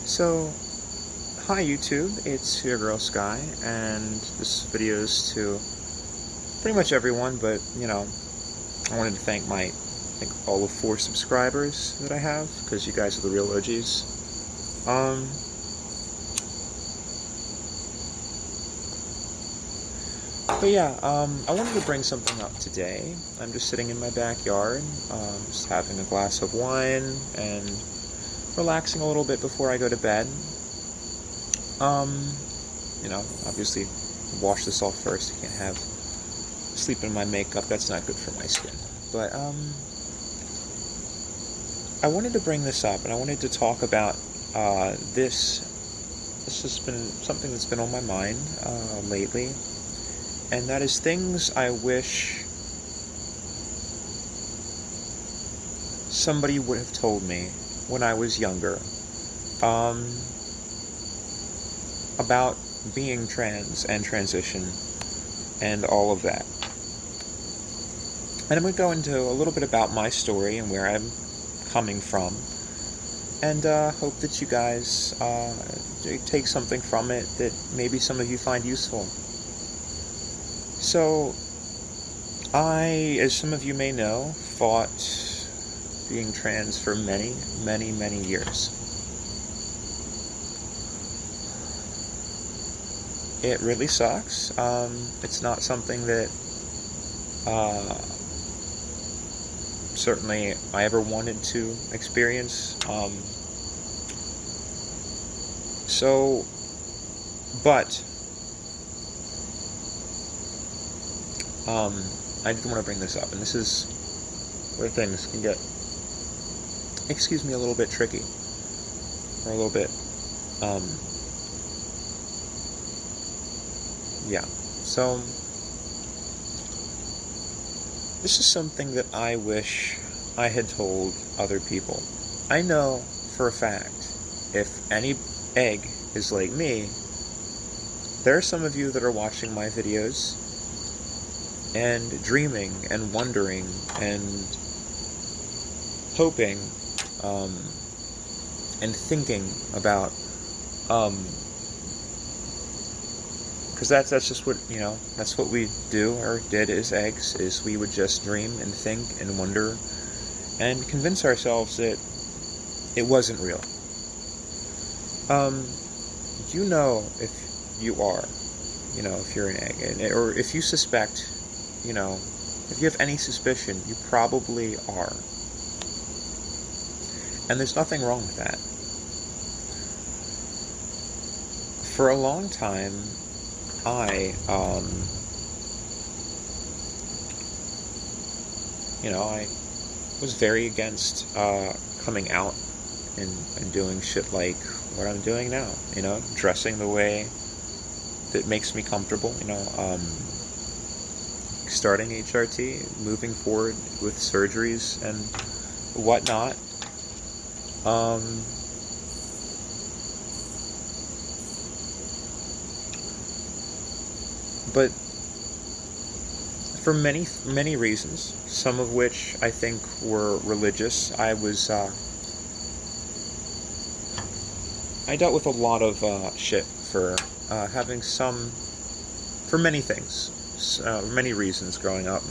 So, hi YouTube, it's your girl Sky, and this video is to pretty much everyone, but I wanted to thank all of 4 subscribers that I have, because you guys are the real OGs. But yeah, I wanted to bring something up today. I'm just sitting in my backyard, just having a glass of wine and relaxing a little bit before I go to bed. Obviously, wash this off first. You can't have sleep in my makeup. That's not good for my skin. But I wanted to bring this up, and I wanted to talk about this. This has been something that's been on my mind lately, and that is things I wish somebody would have told me when I was younger. About being trans and transition and all of that. And I'm going to go into a little bit about my story and where I'm coming from, and hope that you guys take something from it that maybe some of you find useful. So, I, as some of you may know, fought being trans for many, many, many years. It really sucks. It's not something that certainly I ever wanted to experience. But I did want to bring this up, and this is where things can get, excuse me, a little bit tricky, or a little bit, yeah. So, this is something that I wish I had told other people. I know for a fact, if any egg is like me, there are some of you that are watching my videos and dreaming and wondering and hoping and thinking about, because that's just what, that's what we do or did as eggs, is we would just dream and think and wonder and convince ourselves that it wasn't real. If you are, if you're an egg, or if you suspect, if you have any suspicion, you probably are. And there's nothing wrong with that. For a long time, I was very against coming out and doing shit like what I'm doing now, dressing the way that makes me comfortable, starting HRT, moving forward with surgeries and whatnot. But for many, many reasons, some of which I think were religious, I dealt with a lot of shit for for many things, many reasons growing up.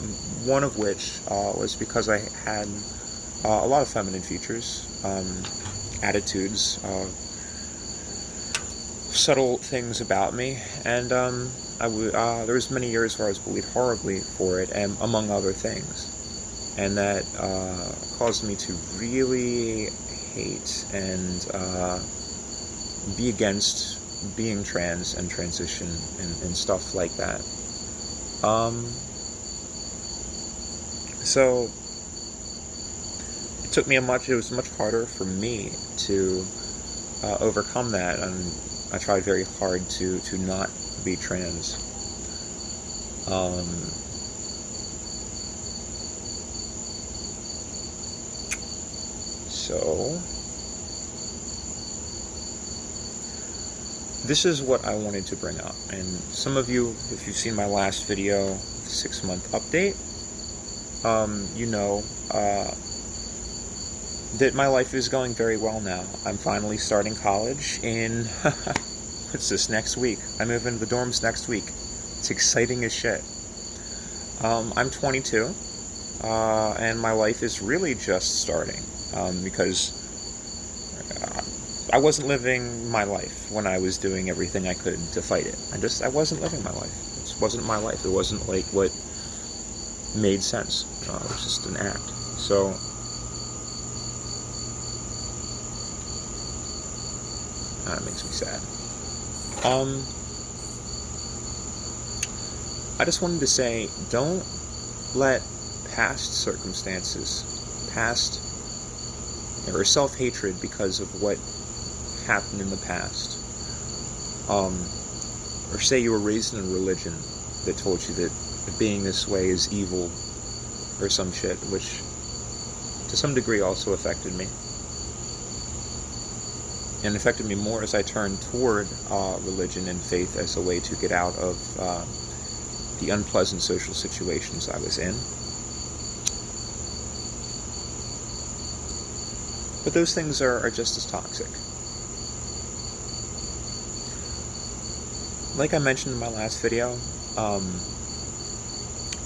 One of which was because I had a lot of feminine features, attitudes, subtle things about me, and there was many years where I was bullied horribly for it, and among other things, and that caused me to really hate and be against being trans and transition and stuff like that. So it was much harder for me to overcome that, and I tried very hard to not be trans. So this is what I wanted to bring up, and some of you, if you've seen my last video, 6-month update, that my life is going very well now. I'm finally starting college in, what's this, next week. I move into the dorms next week. It's exciting as shit. I'm 22, and my life is really just starting, because I wasn't living my life when I was doing everything I could to fight it. I wasn't living my life. It just wasn't my life. It wasn't like what made sense. It was just an act. So, that makes me sad. I just wanted to say, don't let past circumstances, past, or self-hatred because of what happened in the past, or say you were raised in a religion that told you that being this way is evil, or some shit, which to some degree also affected me. And affected me more as I turned toward religion and faith as a way to get out of the unpleasant social situations I was in. But those things are just as toxic. Like I mentioned in my last video,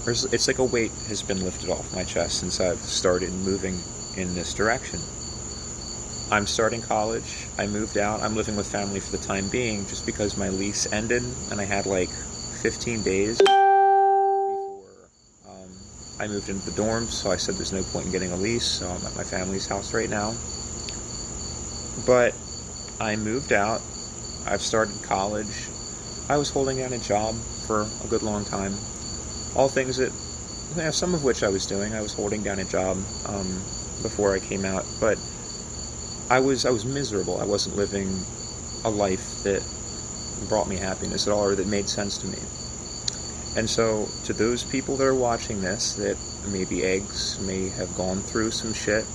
it's like a weight has been lifted off my chest since I've started moving in this direction. I'm starting college, I moved out, I'm living with family for the time being just because my lease ended and I had like 15 days before I moved into the dorms, so I said there's no point in getting a lease, so I'm at my family's house right now. But I moved out, I've started college, I was holding down a job for a good long time. All things that, some of which I was doing. I was holding down a job before I came out, but I was miserable. I wasn't living a life that brought me happiness at all, or that made sense to me. And so, to those people that are watching this, that may be eggs, may have gone through some shit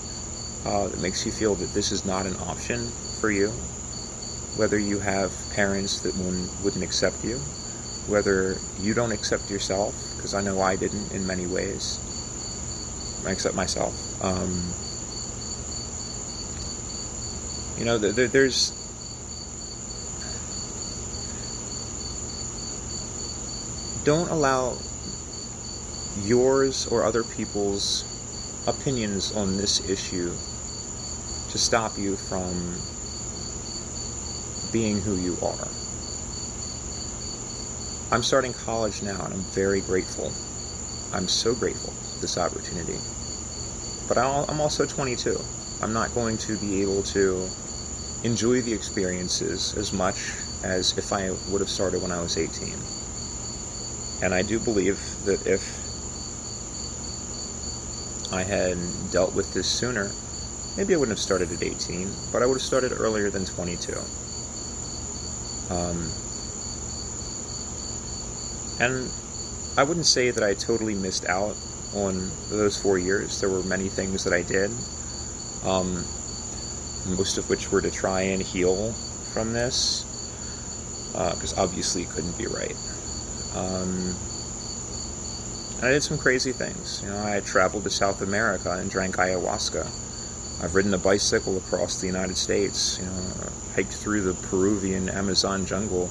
that makes you feel that this is not an option for you, whether you have parents that wouldn't accept you, whether you don't accept yourself, because I know I didn't in many ways. I accept myself. There's don't allow yours or other people's opinions on this issue to stop you from being who you are. I'm starting college now, and I'm very grateful. I'm so grateful for this opportunity. But I'm also 22. I'm not going to be able to enjoy the experiences as much as if I would have started when I was 18. And I do believe that if I had dealt with this sooner, maybe I wouldn't have started at 18, but I would have started earlier than 22. And I wouldn't say that I totally missed out on those 4 years. There were many things that I did, most of which were to try and heal from this, because obviously it couldn't be right. And I did some crazy things. I traveled to South America and drank ayahuasca. I've ridden a bicycle across the United States, hiked through the Peruvian Amazon jungle.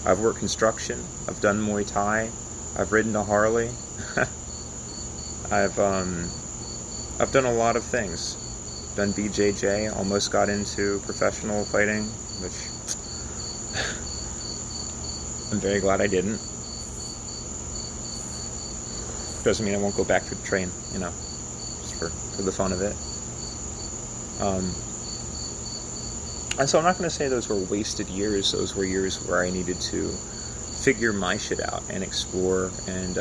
I've worked construction, I've done Muay Thai, I've ridden a Harley. I've done a lot of things. Done BJJ, almost got into professional fighting, which I'm very glad I didn't. Doesn't mean I won't go back to train, just for the fun of it. And so I'm not going to say those were wasted years. Those were years where I needed to figure my shit out and explore and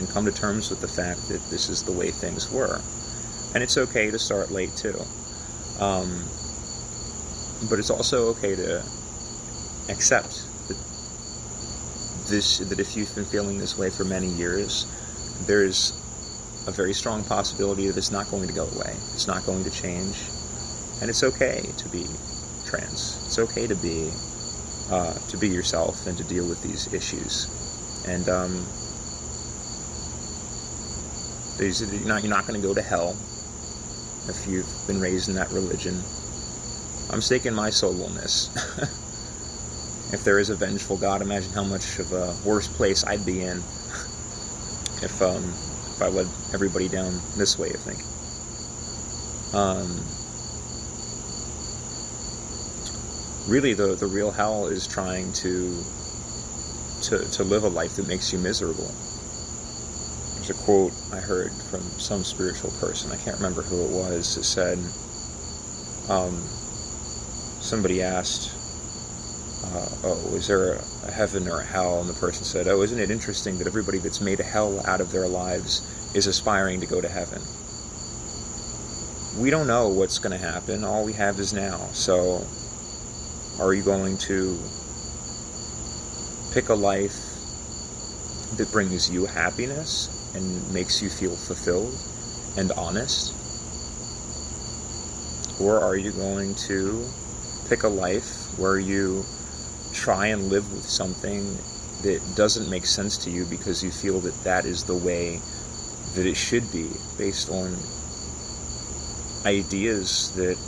come to terms with the fact that this is the way things were. And it's okay to start late too. But it's also okay to accept that if you've been feeling this way for many years, there's a very strong possibility that it's not going to go away. It's not going to change. And it's okay to be trans. It's okay to be yourself and to deal with these issues. And You're not going to go to hell if you've been raised in that religion. I'm staking my soul on this. If there is a vengeful God, imagine how much of a worse place I'd be in if I led everybody down this way of thinking. Really, the real hell is trying to live a life that makes you miserable. There's a quote I heard from some spiritual person, I can't remember who it was, that said, somebody asked, is there a heaven or a hell? And the person said, isn't it interesting that everybody that's made a hell out of their lives is aspiring to go to heaven? We don't know what's going to happen. All we have is now. So, are you going to pick a life that brings you happiness and makes you feel fulfilled and honest? Or are you going to pick a life where you try and live with something that doesn't make sense to you because you feel that that is the way that it should be, based on ideas that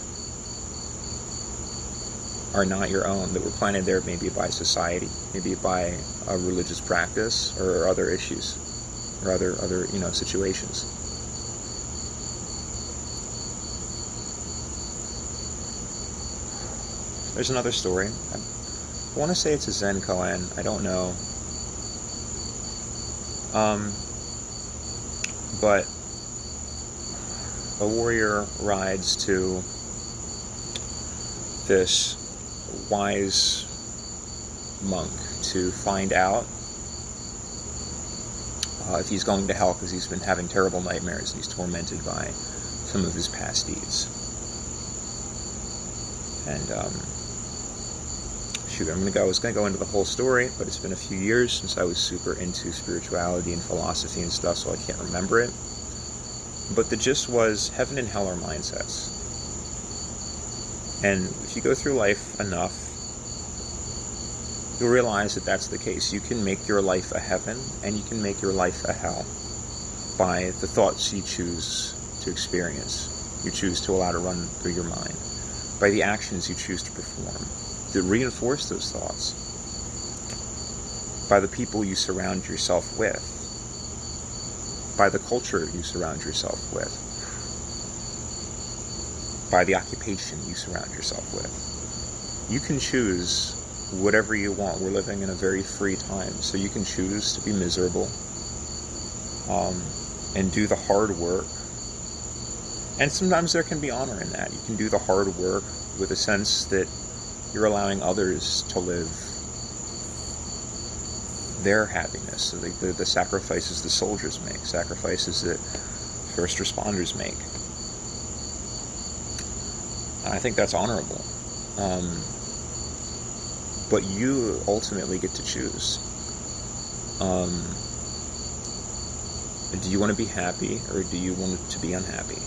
are not your own, that were planted there maybe by society, maybe by a religious practice or other issues or other situations. There's another story. I want to say it's a Zen koan. I don't know. But a warrior rides to this wise monk to find out if he's going to hell, because he's been having terrible nightmares and he's tormented by some of his past deeds. And I was going to go into the whole story, but it's been a few years since I was super into spirituality and philosophy and stuff, so I can't remember it. But the gist was, heaven and hell are mindsets. And if you go through life enough, you'll realize that that's the case. You can make your life a heaven, and you can make your life a hell by the thoughts you choose to experience, you choose to allow to run through your mind, by the actions you choose to perform that reinforce those thoughts, by the people you surround yourself with, by the culture you surround yourself with, by the occupation you surround yourself with. You can choose whatever you want. We're living in a very free time, so you can choose to be miserable and do the hard work. And sometimes there can be honor in that. You can do the hard work with a sense that you're allowing others to live their happiness. So the sacrifices the soldiers make, sacrifices that first responders make. And I think that's honorable. But you ultimately get to choose. Do you want to be happy, or do you want to be unhappy?